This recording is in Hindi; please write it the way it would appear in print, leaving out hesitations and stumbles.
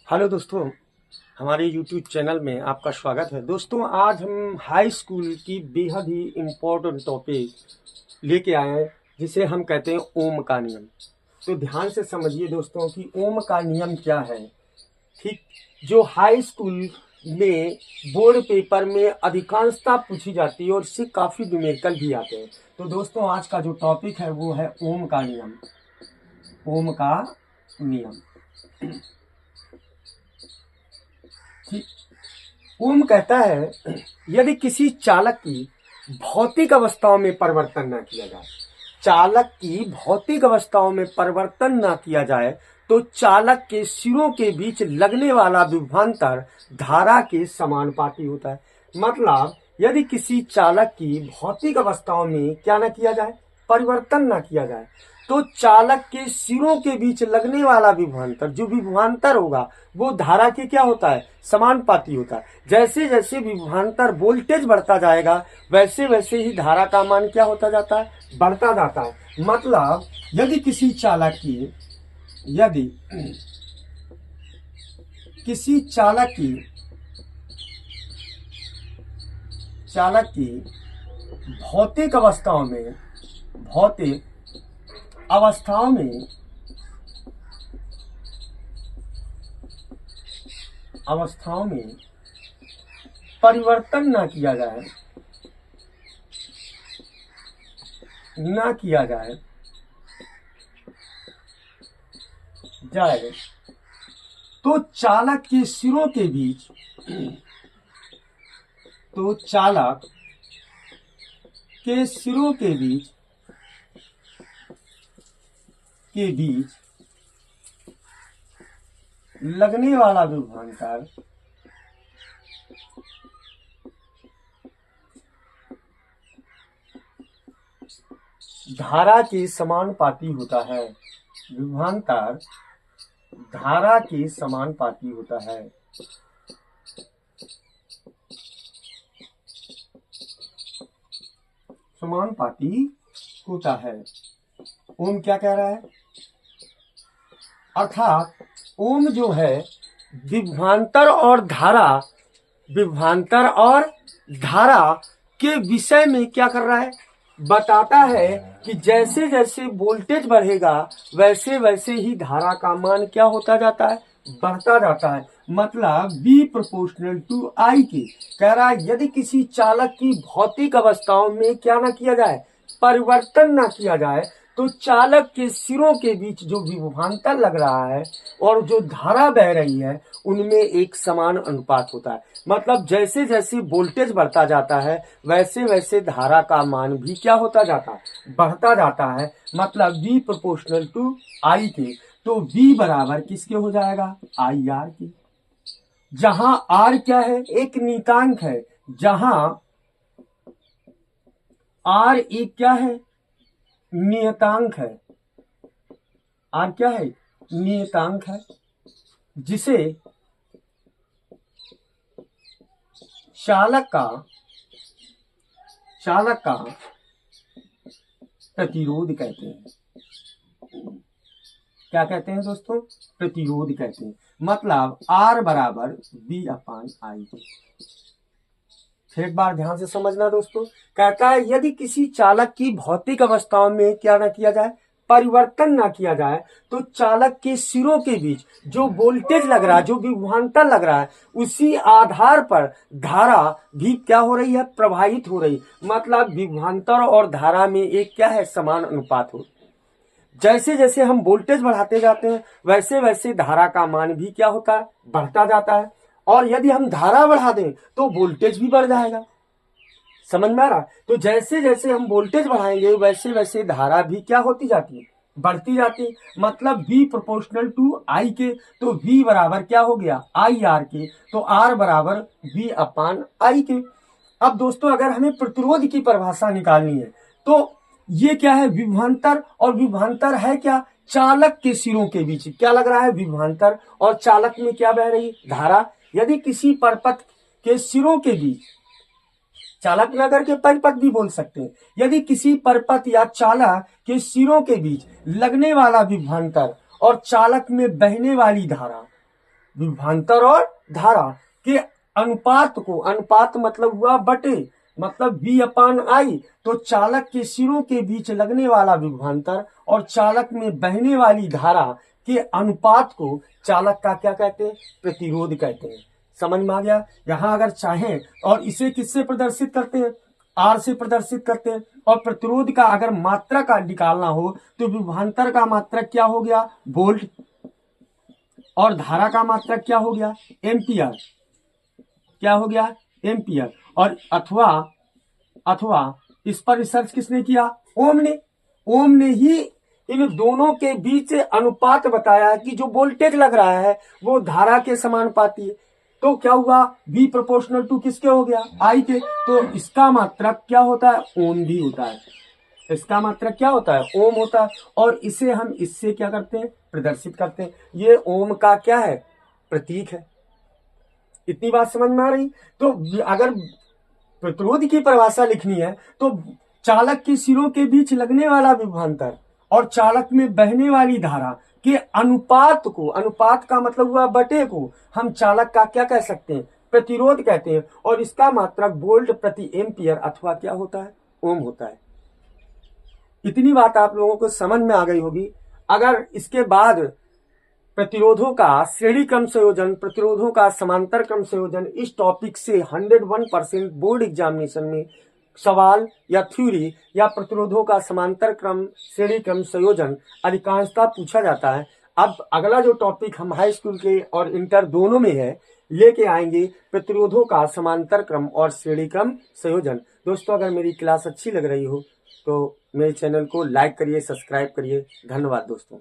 हेलो दोस्तों, हमारे YouTube चैनल में आपका स्वागत है। दोस्तों, आज हम हाई स्कूल की बेहद ही इम्पोर्टेंट टॉपिक लेके आए हैं, जिसे हम कहते हैं ओम का नियम। तो ध्यान से समझिए दोस्तों कि ओम का नियम क्या है। ठीक, जो हाई स्कूल में बोर्ड पेपर में अधिकांशता पूछी जाती है और इससे काफ़ी न्यूमेरिकल भी आते हैं। तो दोस्तों, आज का जो टॉपिक है वो है ओम का नियम। ओम का नियम। ठीक, ओम कहता है, यदि किसी चालक की भौतिक अवस्थाओं में परिवर्तन न किया जाए, चालक की भौतिक अवस्थाओं में परिवर्तन न किया जाए तो चालक के सिरों के बीच लगने वाला विभवांतर धारा के समानुपाती होता है। मतलब यदि किसी चालक की भौतिक अवस्थाओं में क्या न किया जाए, परिवर्तन न किया जाए, तो चालक के सिरों के बीच लगने वाला विभवांतर, जो विभवांतर होगा वो धारा के क्या होता है, समानुपाती होता है। जैसे जैसे विभवांतर वोल्टेज बढ़ता जाएगा वैसे वैसे ही धारा का मान क्या होता जाता है, बढ़ता जाता है। मतलब यदि किसी चालक की चालक की भौतिक अवस्थाओं में परिवर्तन न किया जाए तो चालक के सिरों के बीच लगने वाला विभवांतर धारा के समानुपाती होता है। विभवांतर धारा के समानुपाती होता है। ओम क्या कह रहा है? अर्थात ओम जो है विभवांतर और धारा के विषय में क्या कर रहा है, बताता है कि जैसे जैसे वोल्टेज बढ़ेगा वैसे वैसे ही धारा का मान क्या होता जाता है, बढ़ता जाता है। मतलब B प्रोपोर्शनल टू I के कह रहा है, यदि किसी चालक की भौतिक अवस्थाओं में क्या ना किया जाए, परिवर्तन ना किया जाए, तो चालक के सिरों के बीच जो विभवांतर लग रहा है और जो धारा बह रही है उनमें एक समान अनुपात होता है। मतलब जैसे जैसे वोल्टेज बढ़ता जाता है वैसे वैसे धारा का मान भी क्या होता जाता है, बढ़ता जाता है। मतलब V प्रोपोर्शनल टू I के, तो V बराबर किसके हो जाएगा, IR के। जहां R क्या है, एक नियतांक है। जहां R एक क्या है, नियतांक है। R क्या है, नियतांक है, जिसे चालक का प्रतिरोध कहते हैं। क्या कहते हैं दोस्तों, प्रतिरोध कहते हैं। मतलब R बराबर V/I। फिर एक बार ध्यान से समझना दोस्तों, कहता है यदि किसी चालक की भौतिक अवस्थाओं में क्या ना किया जाए, परिवर्तन ना किया जाए, तो चालक के सिरों के बीच जो वोल्टेज लग रहा है, जो विभवांतर लग रहा है, उसी आधार पर धारा भी क्या हो रही है, प्रभावित हो रही। मतलब विभवांतर और धारा में एक क्या है, समान अनुपात हो। जैसे जैसे हम वोल्टेज बढ़ाते जाते हैं वैसे वैसे धारा का मान भी क्या होता है, बढ़ता जाता है। और यदि हम धारा बढ़ा दें तो वोल्टेज भी बढ़ जाएगा। समझ में आ रहा? तो जैसे जैसे हम वोल्टेज बढ़ाएंगे वैसे वैसे धारा भी क्या होती जाती है, बढ़ती जाती है। मतलब V प्रोपोर्शनल टू I के, तो V बराबर क्या हो गया, IR के, तो R बराबर V/I के। अब दोस्तों, अगर हमें प्रतिरोध की परिभाषा निकालनी है तो ये क्या है, विभवांतर। और विभवांतर है क्या, चालक के सिरों के बीच क्या लग रहा है, विभवांतर, और चालक में क्या बह रही, धारा। यदि किसी परपथ के सिरों के बीच, चालक नगर के परिपथ भी बोल सकते हैं, यदि किसी परपथ या चालक के सिरों के बीच लगने वाला विभवांतर और चालक में बहने वाली धारा विभवांतर और धारा के अनुपात को, अनुपात मतलब हुआ बटे, मतलब V/I, तो चालक के सिरों के बीच लगने वाला विभवांतर और चालक में बहने वाली धारा के अनुपात को चालक का क्या कहते हैं? प्रतिरोध कहते हैं। समझ में आ गया? यहां अगर चाहें और इसे किससे प्रदर्शित करते हैं? R से प्रदर्शित करते हैं। और प्रतिरोध का अगर मात्रा का निकालना हो तो विभवांतर का मात्रक क्या हो गया? वोल्ट, और धारा का मात्रक क्या हो गया? एम्पियर। क्या हो गया? एम्पियर। और अथवा इस पर रिसर्च किसने किया? ओम ने। ओम ने ही इन दोनों के बीच अनुपात बताया कि जो वोल्टेज लग रहा है वो धारा के समानुपाती है। तो क्या हुआ? V प्रोपोर्शनल टू किसके हो गया? I के। तो इसका मात्रक क्या होता है? ओम भी होता है। इसका मात्रक क्या होता है? ओम होता है। और इसे हम इससे क्या करते हैं? प्रदर्शित करते हैं। ये ओम का क्या है? प्रतीक है। इतनी बात समझ में आ रही? तो अगर प्रतिरोध की परिभाषा लिखनी है तो चालक के सिरों के बीच लगने वाला विभवांतर और चालक में बहने वाली धारा के अनुपात को, अनुपात का मतलब हुआ बटे को, हम चालक का क्या कह सकते हैं? प्रतिरोध कहते हैं। और इसका मात्रक वोल्ट प्रति एम्पियर अथवा क्या होता है? ओम होता है। इतनी बात आप लोगों को समझ में आ गई होगी। अगर इसके बाद प्रतिरोधों का श्रेणी क्रम संयोजन, प्रतिरोधों का समांतर क्रम संयोजन, इस टॉपिक से 101% बोर्ड एग्जामिनेशन में सवाल या थ्योरी या प्रतिरोधों का समांतर क्रम श्रेणी क्रम संयोजन अधिकांशतः पूछा जाता है। अब अगला जो टॉपिक हम हाई स्कूल के और इंटर दोनों में है लेके आएंगे, प्रतिरोधों का समांतर क्रम और श्रेणी क्रम संयोजन। दोस्तों, अगर मेरी क्लास अच्छी लग रही हो तो मेरे चैनल को लाइक करिए, सब्सक्राइब करिए। धन्यवाद दोस्तों।